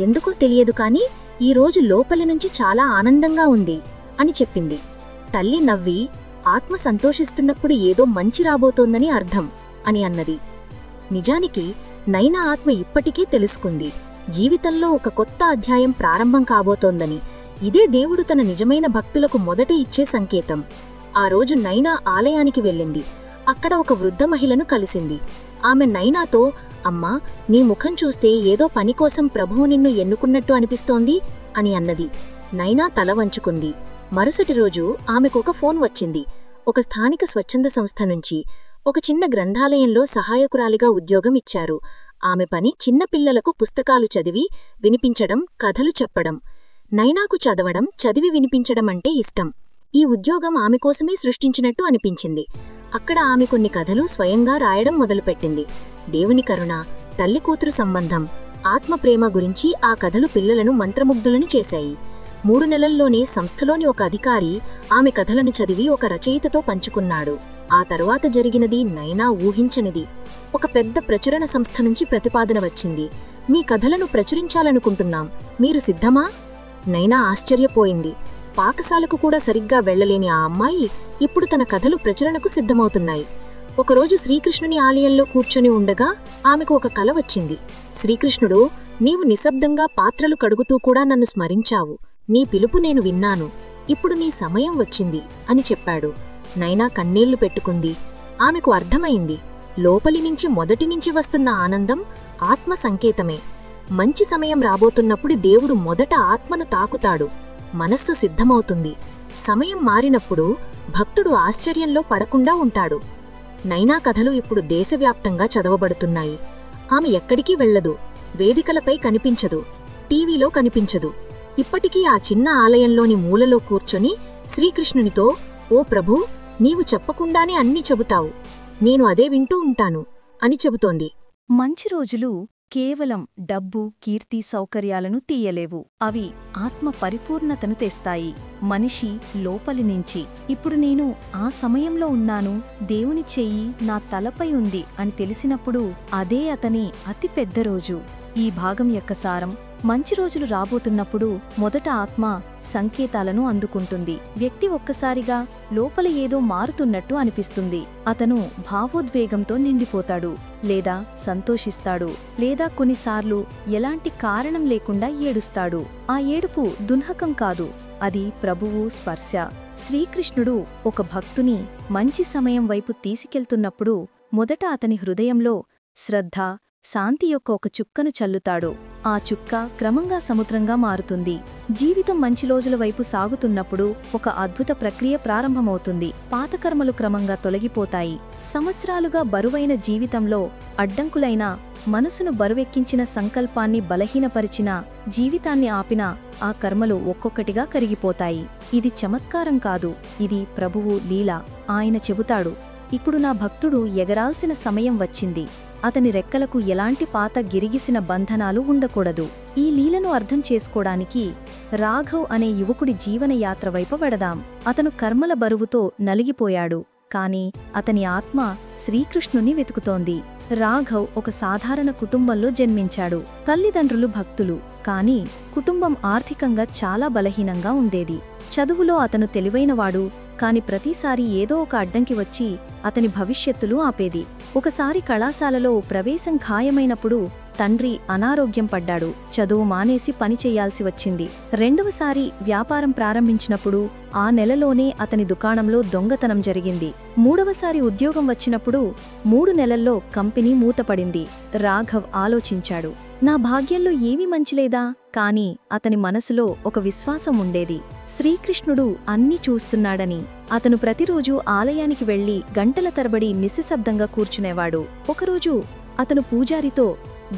ఎందుకో తెలియదు కాని ఈరోజు లోపలి నుంచి చాలా ఆనందంగా ఉంది అని చెప్పింది. తల్లి నవ్వి, ఆత్మ సంతోషిస్తున్నప్పుడు ఏదో మంచి రాబోతోందని అర్థం అని అన్నది. నిజానికి నైనా ఆత్మ ఇప్పటికే తెలుసుకుంది, జీవితంలో ఒక కొత్త అధ్యాయం ప్రారంభం కాబోతోందని. ఇదే దేవుడు తన నిజమైన భక్తులకు మొదట ఇచ్చే సంకేతం. ఆ రోజు నైనా ఆలయానికి వెళ్ళింది. అక్కడ ఒక వృద్ధ మహిళను కలిసింది. ఆమె నైనాతో, అమ్మా, నీ ముఖం చూస్తే ఏదో పనికోసం ప్రభువు నిన్ను ఎన్నుకున్నట్టు అనిపిస్తోంది అని అన్నది. నైనా తల వంచుకుంది. మరుసటి రోజు ఆమెకొక ఫోన్ వచ్చింది. ఒక స్థానిక స్వచ్ఛంద సంస్థ నుంచి. ఒక చిన్న గ్రంథాలయంలో సహాయకురాలిగా ఉద్యోగం ఇచ్చారు. ఆమె పని చిన్నపిల్లలకు పుస్తకాలు చదివి వినిపించడం, కథలు చెప్పడం.
నైనాకు చదవడం, చదివి వినిపించడం అంటే ఇష్టం. ఈ ఉద్యోగం ఆమె కోసమే సృష్టించినట్టు అనిపించింది. అక్కడ ఆమె కొన్ని కథలు స్వయంగా రాయడం మొదలుపెట్టింది. దేవుని కరుణ, తల్లి కూతురు సంబంధం, ఆత్మప్రేమ గురించి ఆ కథలు పిల్లలను మంత్రముగ్ధులను చేశాయి. 3 నెలల్లోనే సంస్థలోని ఒక అధికారి ఆమె కథలను చదివి ఒక రచయితతో పంచుకున్నాడు. ఆ తరువాత జరిగినది నైనా ఊహించనిది. ఒక పెద్ద ప్రచురణ సంస్థ నుంచి ప్రతిపాదన వచ్చింది. మీ కథలను ప్రచురించాలనుకుంటున్నాం, మీరు సిద్ధమా? నైనా ఆశ్చర్యపోయింది. పాఠశాలకు కూడా సరిగ్గా వెళ్లలేని ఆ అమ్మాయి ఇప్పుడు తన కథలు ప్రచురణకు సిద్ధమవుతున్నాయి. ఒకరోజు శ్రీకృష్ణుని ఆలయంలో కూర్చొని ఉండగా ఆమెకు ఒక కల వచ్చింది. శ్రీకృష్ణుడు, నీవు నిశ్శబ్దంగా పాత్రలు కడుగుతూ కూడా నన్ను స్మరించావు. నీ పిలుపు నేను విన్నాను. ఇప్పుడు నీ సమయం వచ్చింది అని చెప్పాడు. నైనా కన్నీళ్లు పెట్టుకుంది. ఆమెకు అర్థమైంది, లోపలి నుంచి మొదటి నుంచి వస్తున్న ఆనందం ఆత్మ సంకేతమే. మంచి సమయం రాబోతున్నప్పుడు దేవుడు మొదట ఆత్మను తాకుతాడు. మనస్సు సిద్ధమవుతుంది. సమయం మారినప్పుడు భక్తుడు ఆశ్చర్యంలో పడకుండా ఉంటాడు. నైనా కథలు ఇప్పుడు దేశవ్యాప్తంగా చదవబడుతున్నాయి. ఆమె ఎక్కడికి వెళ్లదు, వేదికలపై కనిపించదు, టీవీలో కనిపించదు. ఇప్పటికీ ఆ చిన్న ఆలయంలోని మూలలో కూర్చొని శ్రీకృష్ణునితో, ఓ ప్రభూ, నీవు చెప్పకుండానే అన్నీ చెబుతావు, నేను అదే వింటూ ఉంటాను అని చెబుతోంది.
మంచి రోజులు కేవలం డబ్బు, కీర్తి, సౌకర్యాలను తీయలేవు. అవి ఆత్మ పరిపూర్ణతను తెస్తాయి, మనిషి లోపలి నుంచి. ఇప్పుడు నేను ఆ సమయంలో ఉన్నాను, దేవుని చెయ్యి నా తలపై ఉంది అని తెలిసినప్పుడు అదే అతని అతి పెద్ద రోజు. ఈ భాగం యొక్క సారం: మంచి రోజులు రాబోతున్నప్పుడు మొదట ఆత్మ సంకేతాలను అందుకుంటుంది. వ్యక్తి ఒక్కసారిగా లోపల ఏదో మారుతున్నట్టు అనిపిస్తుంది. అతను భావోద్వేగంతో నిండిపోతాడు, లేదా సంతోషిస్తాడు, లేదా కొన్నిసార్లు ఎలాంటి కారణం లేకుండా ఏడుస్తాడు. ఆ ఏడుపు దున్హకం కాదు, అది ప్రభువు స్పర్శ. శ్రీకృష్ణుడు ఒక భక్తుని మంచి సమయం వైపు తీసుకెళ్తున్నప్పుడు మొదట అతని హృదయంలో శ్రద్ధ, శాంతి యొక్క ఒక చుక్కను చల్లుతాడు. ఆ చుక్క క్రమంగా సముద్రంగా మారుతుంది. జీవితం మంచి రోజుల వైపు సాగుతున్నప్పుడు ఒక అద్భుత ప్రక్రియ ప్రారంభమవుతుంది. పాతకర్మలు క్రమంగా తొలగిపోతాయి. సంవత్సరాలుగా బరువైన జీవితంలో అడ్డంకులైన, మనసును బరువెక్కించిన సంకల్పాన్ని బలహీనపరిచిన, జీవితాన్ని ఆపిన ఆ కర్మలు ఒక్కొక్కటిగా కరిగిపోతాయి. ఇది చమత్కారం కాదు, ఇది ప్రభువు లీల. ఆయన చెబుతాడు, ఇప్పుడు నా భక్తుడు ఎగరాల్సిన సమయం వచ్చింది. అతని రెక్కలకు ఎలాంటి పాత గిరిగిసిన బంధనాలు ఉండకూడదు. ఈ లీలను అర్థం చేసుకోవడానికి రాఘవ్ అనే యువకుడి జీవనయాత్ర వైపు వెడదాం. అతను కర్మల బరువుతో నలిగిపోయాడు, కాని అతని ఆత్మ శ్రీకృష్ణుని వెతుకుతోంది. రాఘవ్ ఒక సాధారణ కుటుంబంలో జన్మించాడు. తల్లిదండ్రులు భక్తులు, కాని కుటుంబం ఆర్థికంగా చాలా బలహీనంగా ఉండేది. చదువులో అతను తెలివైనవాడు, కాని ప్రతిసారి ఏదో ఒక అడ్డంకి వచ్చి అతని భవిష్యత్తులు ఆపేది. ఒకసారి కళాశాలలో ప్రవేశం ఖాయమైనప్పుడు తండ్రి అనారోగ్యం పడ్డాడు. చదువు మానేసి పని చెయ్యాల్సి వచ్చింది. రెండవసారి వ్యాపారం ప్రారంభించినప్పుడు ఆ నెలలోనే అతని దుకాణంలో దొంగతనం జరిగింది. మూడవసారి ఉద్యోగం వచ్చినప్పుడు 3 నెలల్లో కంపెనీ మూతపడింది. రాఘవ్ ఆలోచించాడు, నా భాగ్యంలో ఏమీ మంచిలేదా? కాని అతని మనసులో ఒక విశ్వాసం ఉండేది, శ్రీకృష్ణుడు అన్నీ చూస్తున్నాడని. అతను ప్రతిరోజూ ఆలయానికి వెళ్లి గంటల తరబడి నిశ్శబ్దంగా కూర్చునేవాడు. ఒకరోజు అతను పూజారితో,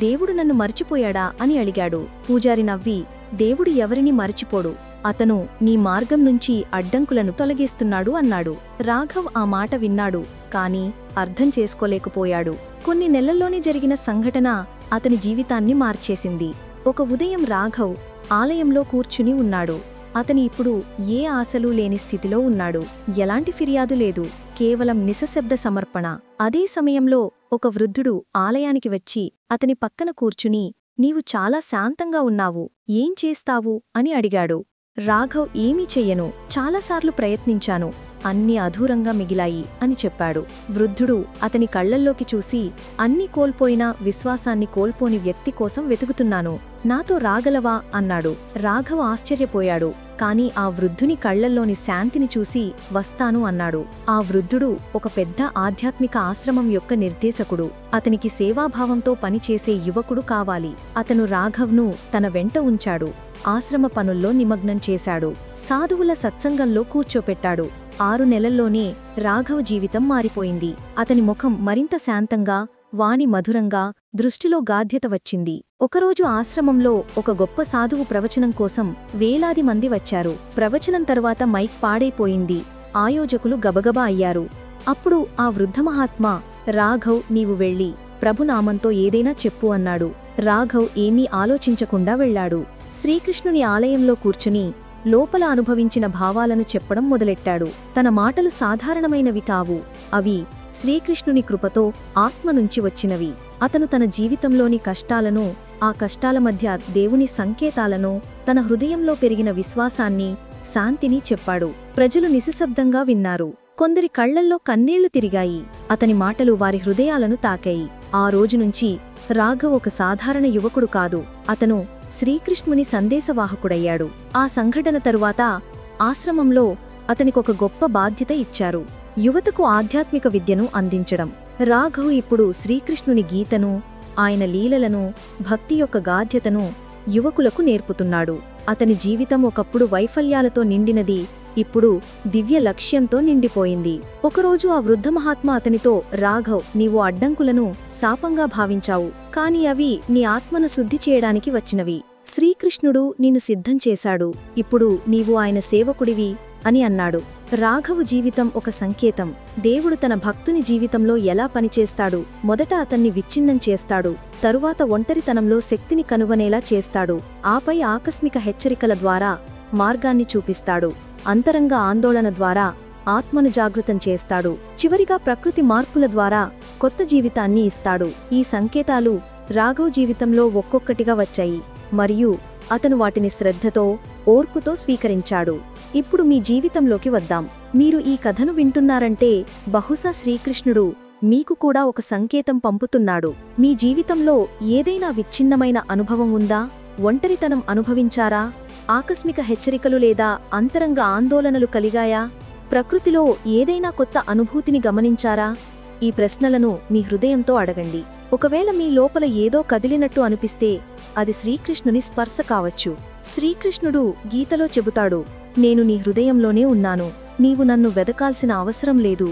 దేవుడు నన్ను మర్చిపోయాడా అని అడిగాడు. పూజారి నవ్వి, దేవుడు ఎవరిని మర్చిపోడు, అతను నీ మార్గం నుంచి అడ్డంకులను తొలగిస్తున్నాడు అన్నాడు. రాఘవ్ ఆ మాట విన్నాడు, కాని అర్థం చేసుకోలేకపోయాడు. కొన్ని నెలల్లోనే జరిగిన సంఘటన అతని జీవితాన్ని మార్చేసింది. ఒక ఉదయం రాఘవ్ ఆలయంలో కూర్చుని ఉన్నాడు. అతని ఇప్పుడు ఏ ఆశలు లేని స్థితిలో ఉన్నాడు. ఎలాంటి ఫిర్యాదు లేదు, కేవలం నిశ్శబ్ద సమర్పణ. అదే సమయంలో ఒక వృద్ధుడు ఆలయానికి వచ్చి అతని పక్కన కూర్చుని, నీవు చాలా శాంతంగా ఉన్నావు, ఏం చేస్తావు అని అడిగాడు. రాఘవ్, ఏమీ చెయ్యను, చాలాసార్లు ప్రయత్నించాను, అన్నీ అధూరంగా మిగిలాయి అని చెప్పాడు. వృద్ధుడు అతని కళ్లల్లోకి చూసి, అన్నీ కోల్పోయినా విశ్వాసాన్ని కోల్పోని వ్యక్తి కోసం వెతుకుతున్నాను, నాతో రాగలవా అన్నాడు. రాఘవ్ ఆశ్చర్యపోయాడు, కాని ఆ వృద్ధుని కళ్లల్లోని శాంతిని చూసి వస్తాను అన్నాడు. ఆ వృద్ధుడు ఒక పెద్ద ఆధ్యాత్మిక ఆశ్రమం యొక్క నిర్దేశకుడు. అతనికి సేవాభావంతో పనిచేసే యువకుడు కావాలి. అతను రాఘవ్ను తన వెంట ఉంచాడు. ఆశ్రమ పనుల్లో నిమగ్నం చేశాడు. సాధువుల సత్సంగంలో కూర్చోపెట్టాడు. 6 నెలల్లోనే రాఘవ్ జీవితం మారిపోయింది. అతని ముఖం మరింత శాంతంగా,
వాణి మధురంగా దృష్టిలో గాధ్యత వచ్చింది. ఒకరోజు ఆశ్రమంలో ఒక గొప్ప సాధువు ప్రవచనం కోసం వేలాది మంది వచ్చారు. ప్రవచనం తర్వాత మైక్ పాడైపోయింది. ఆయోజకులు గబగబా అయ్యారు. అప్పుడు ఆ వృద్ధ మహాత్మా, రాఘవ్, నీవు వెళ్ళి ప్రభునామంతో ఏదైనా చెప్పు అన్నాడు. రాఘవ్ ఏమీ ఆలోచించకుండా వెళ్లాడు. శ్రీకృష్ణుని ఆలయంలో కూర్చుని లోపల అనుభవించిన భావాలను చెప్పడం మొదలెట్టాడు. తన మాటలు సాధారణమైనవి కావు. అవి శ్రీకృష్ణుని కృపతో ఆత్మనుంచి వచ్చినవి. అతను తన జీవితంలోని కష్టాలను, ఆ కష్టాల మధ్య దేవుని సంకేతాలను, తన హృదయంలో పెరిగిన విశ్వాసాన్ని, శాంతిని చెప్పాడు. ప్రజలు నిశ్శబ్దంగా విన్నారు. కొందరి కళ్లల్లో కన్నీళ్లు తిరిగాయి. అతని మాటలు వారి హృదయాలను తాకాయి. ఆ రోజునుంచి రాఘవ్ ఒక సాధారణ యువకుడు కాదు, అతను శ్రీకృష్ణుని సందేశవాహకుడయ్యాడు. ఆ సంఘటన తరువాత ఆశ్రమంలో అతనికొక గొప్ప బాధ్యత ఇచ్చారు: యువతకు ఆధ్యాత్మిక విద్యను అందించడం. రాఘవ్ ఇప్పుడు శ్రీకృష్ణుని గీతను, ఆయన లీలలను, భక్తి యొక్క గాధ్యతను యువకులకు నేర్పుతున్నాడు. అతని జీవితం ఒకప్పుడు వైఫల్యాలతో నిండినది, ఇప్పుడు దివ్య లక్ష్యంతో నిండిపోయింది. ఒకరోజు ఆ వృద్ధ మహాత్మా అతనితో, రాఘవ్, నీవు అడ్డంకులను శాపంగా భావించావు, కాని అవి నీ ఆత్మను శుద్ధి చేయడానికి వచ్చినవి. శ్రీకృష్ణుడు నిన్ను సిద్ధం చేశాడు, ఇప్పుడు నీవు ఆయన సేవకుడివి అని అన్నాడు. రాఘవు జీవితం ఒక సంకేతం. దేవుడు తన భక్తుని జీవితంలో ఎలా పనిచేస్తాడు? మొదట అతన్ని విచ్ఛిన్నం చేస్తాడు, తరువాత ఒంటరితనంలో శక్తిని కనుగొనేలా చేస్తాడు, ఆపై ఆకస్మిక హెచ్చరికల ద్వారా మార్గాన్ని చూపిస్తాడు, అంతరంగ ఆందోళన ద్వారా ఆత్మను జాగృతం చేస్తాడు, చివరిగా ప్రకృతి మార్పుల ద్వారా కొత్త జీవితాన్ని ఇస్తాడు. ఈ సంకేతాలు రాఘవ్ జీవితంలో ఒక్కొక్కటిగా వచ్చాయి, మరియు అతను వాటిని శ్రద్ధతో, ఓర్పుతో స్వీకరించాడు. ఇప్పుడు మీ జీవితంలోకి వద్దాం. మీరు ఈ కథను వింటున్నారంటే బహుశా శ్రీకృష్ణుడు మీకు కూడా ఒక సంకేతం పంపుతున్నాడు. మీ జీవితంలో ఏదైనా విచ్ఛిన్నమైన అనుభవం ఉందా? ఒంటరితనం అనుభవించారా? ఆకస్మిక హెచ్చరికలు లేదా అంతరంగ ఆందోళనలు కలిగాయా? ప్రకృతిలో ఏదైనా కొత్త అనుభూతిని గమనించారా? ఈ ప్రశ్నలను మీ హృదయంతో అడగండి. ఒకవేళ మీ లోపల ఏదో కదిలినట్టు అనిపిస్తే అది శ్రీకృష్ణుని స్పర్శ కావచ్చు. శ్రీకృష్ణుడు గీతలో చెబుతాడు, నేను నీ హృదయంలోనే ఉన్నాను, నీవు నన్ను వెదకాల్సిన అవసరం లేదు,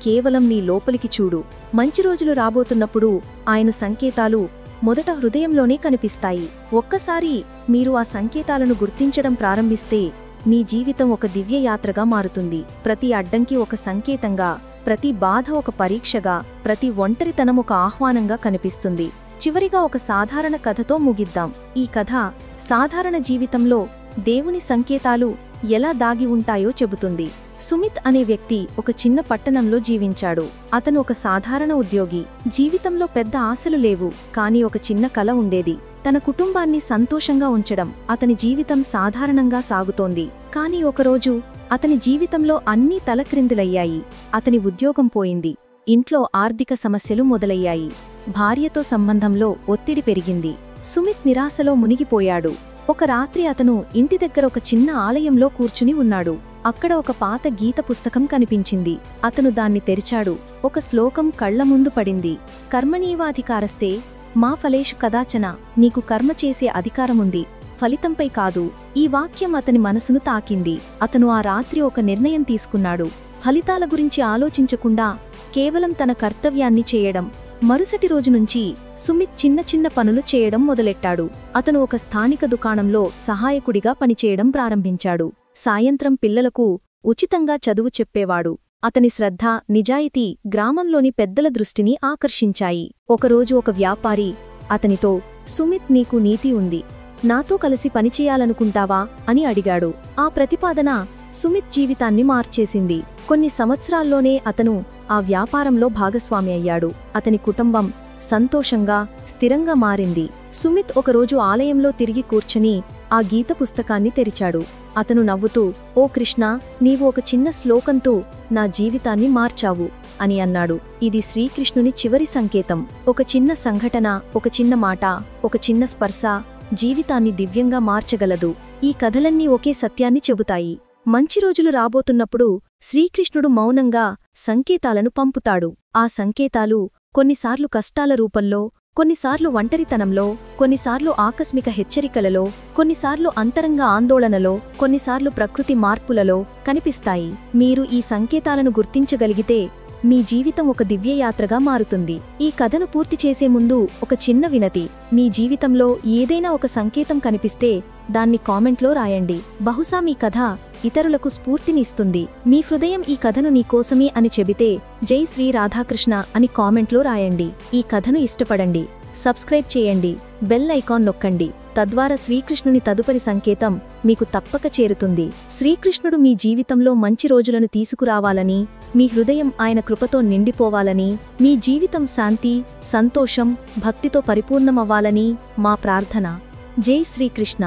కేవలం నీ లోపలికి చూడు. మంచి రోజులు రాబోతున్నప్పుడు ఆయన సంకేతాలు మొదట హృదయంలోనే కనిపిస్తాయి. ఒక్కసారి మీరు ఆ సంకేతాలను గుర్తించడం ప్రారంభిస్తే మీ జీవితం ఒక దివ్య యాత్రగా మారుతుంది. ప్రతి అడ్డంకి ఒక సంకేతంగా, ప్రతి బాధ ఒక పరీక్షగా, ప్రతి ఒంటరితనం ఒక ఆహ్వానంగా కనిపిస్తుంది. చివరిగా ఒక సాధారణ కథతో ముగిద్దాం. ఈ కథ సాధారణ జీవితంలో దేవుని సంకేతాలు ఎలా దాగి ఉంటాయో చెబుతుంది. సుమిత్ అనే వ్యక్తి ఒక చిన్న పట్టణంలో జీవించాడు. అతను ఒక సాధారణ ఉద్యోగి. జీవితంలో పెద్ద ఆశలు లేవు, కాని ఒక చిన్న కల ఉండేది: తన కుటుంబాన్ని సంతోషంగా ఉంచడం. అతని జీవితం సాధారణంగా సాగుతోంది. కాని ఒకరోజు అతని జీవితంలో అన్నీ తలక్రిందులయ్యాయి. అతని ఉద్యోగం పోయింది, ఇంట్లో ఆర్థిక సమస్యలు మొదలయ్యాయి, భార్యతో సంబంధంలో ఒత్తిడి పెరిగింది. సుమిత్ నిరాశలో మునిగిపోయాడు. ఒక రాత్రి అతను ఇంటి దగ్గర ఒక చిన్న ఆలయంలో కూర్చుని ఉన్నాడు. అక్కడ ఒక పాత గీత పుస్తకం కనిపించింది. అతను దాన్ని తెరిచాడు. ఒక శ్లోకం కళ్ల ముందు పడింది: కర్మణీవాధికారస్తే మా ఫలేషు కదాచన. నీకు కర్మ చేసే అధికారముంది, ఫలితంపై కాదు. ఈ వాక్యం అతని మనసును తాకింది. అతను ఆ రాత్రి ఒక నిర్ణయం తీసుకున్నాడు: ఫలితాల గురించి ఆలోచించకుండా కేవలం తన కర్తవ్యాన్ని చేయడం. మరుసటి రోజు నుంచి సుమిత్ చిన్న చిన్న పనులు చేయడం మొదలెట్టాడు. అతను ఒక స్థానిక దుకాణంలో సహాయకుడిగా పనిచేయడం ప్రారంభించాడు. సాయంత్రం పిల్లలకు ఉచితంగా చదువు చెప్పేవాడు. అతని శ్రద్ధ, నిజాయితీ గ్రామంలోని పెద్దల దృష్టిని ఆకర్షించాయి. ఒకరోజు ఒక వ్యాపారి అతనితో, సుమిత్, నీకు నీతి ఉంది, నాతో కలిసి పనిచేయాలనుకుంటావా అని అడిగాడు. ఆ ప్రతిపాదన సుమిత్ జీవితాన్ని మార్చేసింది. కొన్ని సంవత్సరాల్లోనే అతను ఆ వ్యాపారంలో భాగస్వామి అయ్యాడు. అతని కుటుంబం సంతోషంగా, స్థిరంగా మారింది. సుమిత్ ఒకరోజు ఆలయంలో తిరిగి కూర్చుని ఆ గీత పుస్తకాన్ని తెరిచాడు. అతను నవ్వుతూ, ఓ కృష్ణ, నీవు ఒక చిన్న శ్లోకంతో నా జీవితాన్ని మార్చావు అని అన్నాడు. ఇది శ్రీకృష్ణుని చివరి సంకేతం. ఒక చిన్న సంఘటన, ఒక చిన్న మాట, ఒక చిన్న స్పర్శ జీవితాన్ని దివ్యంగా మార్చగలదు. ఈ కథలన్నీ ఒకే సత్యాన్ని చెబుతాయి: మంచి రోజులు రాబోతున్నప్పుడు శ్రీకృష్ణుడు మౌనంగా సంకేతాలను పంపుతాడు. ఆ సంకేతాలు కొన్నిసార్లు కష్టాల రూపంలో, కొన్నిసార్లు ఒంటరితనంలో, కొన్నిసార్లు ఆకస్మిక హెచ్చరికలలో, కొన్నిసార్లు అంతరంగ ఆందోళనలో, కొన్నిసార్లు ప్రకృతి మార్పులలో కనిపిస్తాయి. మీరు ఈ సంకేతాలను గుర్తించగలిగితే మీ జీవితం ఒక దివ్యయాత్రగా మారుతుంది. ఈ కథను పూర్తి చేసే ముందు ఒక చిన్న వినతి. మీ జీవితంలో ఏదైనా ఒక సంకేతం కనిపిస్తే దాన్ని కామెంట్లో రాయండి. బహుశా మీ కథ ఇతరులకు స్ఫూర్తినిస్తుంది. మీ హృదయం ఈ కథను నీకోసమే అని చెబితే జై శ్రీ రాధాకృష్ణ అని కామెంట్లో రాయండి. ఈ కథను ఇష్టపడండి, సబ్స్క్రైబ్ చేయండి, బెల్ ఐకాన్ నొక్కండి. తద్వారా శ్రీకృష్ణుని తదుపరి సంకేతం మీకు తప్పక చేరుతుంది. శ్రీకృష్ణుడు మీ జీవితంలో మంచి రోజులను తీసుకురావాలని, మీ హృదయం ఆయన కృపతో నిండిపోవాలని, మీ జీవితం శాంతి, సంతోషం, భక్తితో పరిపూర్ణమవ్వాలని మా ప్రార్థన. జై శ్రీకృష్ణ.